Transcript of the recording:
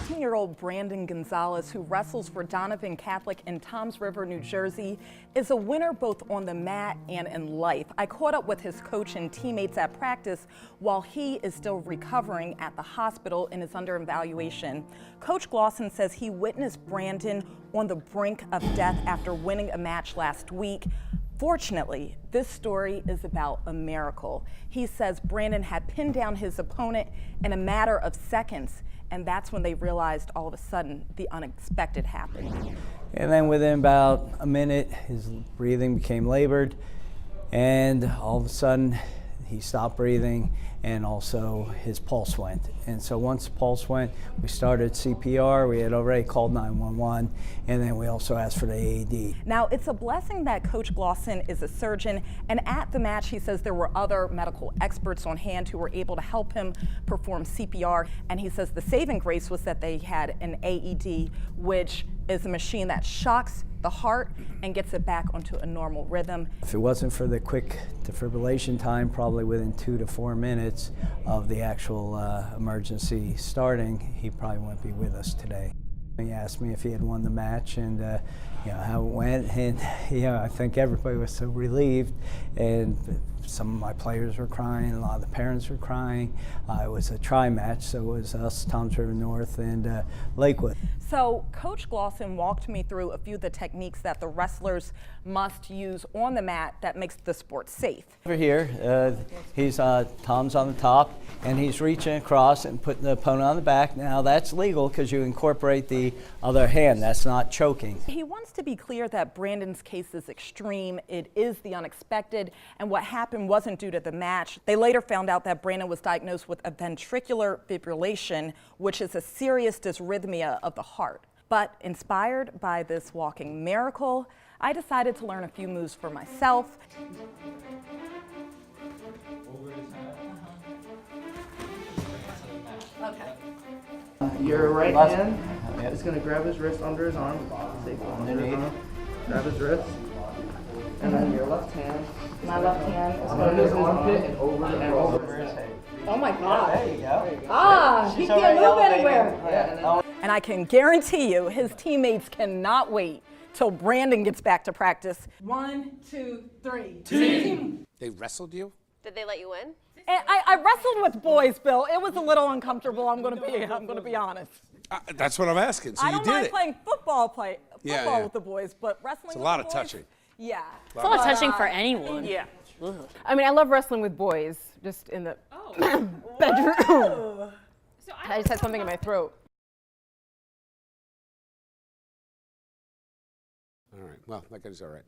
14-year-old Brandon Gonzalez, who wrestles for Donovan Catholic in Toms River, New Jersey, is a winner both on the mat and in life. I caught up with his coach and teammates at practice while he is still recovering at the hospital and is under evaluation. Coach Glawson says he witnessed Brandon on the brink of death after winning a match last week. Fortunately, this story is about a miracle. He says Brandon had pinned down his opponent in a matter of seconds, and that's when they realized all of a sudden the unexpected happened. And then within about a minute, his breathing became labored, and all of a sudden he stopped breathing, and also his pulse went. And so once the pulse went, we started CPR. We had already called 911, and then we also asked for the AED. Now, it's a blessing that Coach Glawson is a surgeon, and at the match, he says there were other medical experts on hand who were able to help him perform CPR. And he says the saving grace was that they had an AED, which is a machine that shocks the heart and gets it back onto a normal rhythm. If it wasn't for the quick defibrillation time, probably within 2 to 4 minutes of the actual emergency starting, he probably wouldn't be with us today. He asked me if he had won the match and how it went, and I think everybody was so relieved, and some of my players were crying, a lot of the parents were crying. It was a tri-match, so it was us, Toms River North, and Lakewood. So Coach Glawson walked me through a few of the techniques that the wrestlers must use on the mat that makes the sport safe. Over here, he's Tom's on the top, and he's reaching across and putting the opponent on the back. Now that's legal because you incorporate the other hand. That's not choking. He wants to be clear that Brandon's case is extreme. It is the unexpected, and what happened wasn't due to the match. They later found out that Brandon was diagnosed with a ventricular fibrillation, which is a serious dysrhythmia of the heart. But inspired by this walking miracle, I decided to learn a few moves for myself. Okay. Your right hand is going to grab his wrist under his arm. Grab his wrist. And then your left hand. My left hand is Under his armpit and over his head. Oh my God. There you go. Ah, he can't move anywhere. Yeah, And I can guarantee you his teammates cannot wait till Brandon gets back to practice. 1, 2, 3. Team. They wrestled you? Did they let you in? And I wrestled with boys, Bill. It was a little uncomfortable. I'm going to be honest. That's what I'm asking. So I you don't did mind it. playing football Yeah. with the boys, but wrestling It's a with lot the of boys, touching. Yeah. It's a lot of touching for anyone. Yeah. I mean, I love wrestling with boys, just in the bedroom. I just had something in my throat. All right. Well, that guy's all right.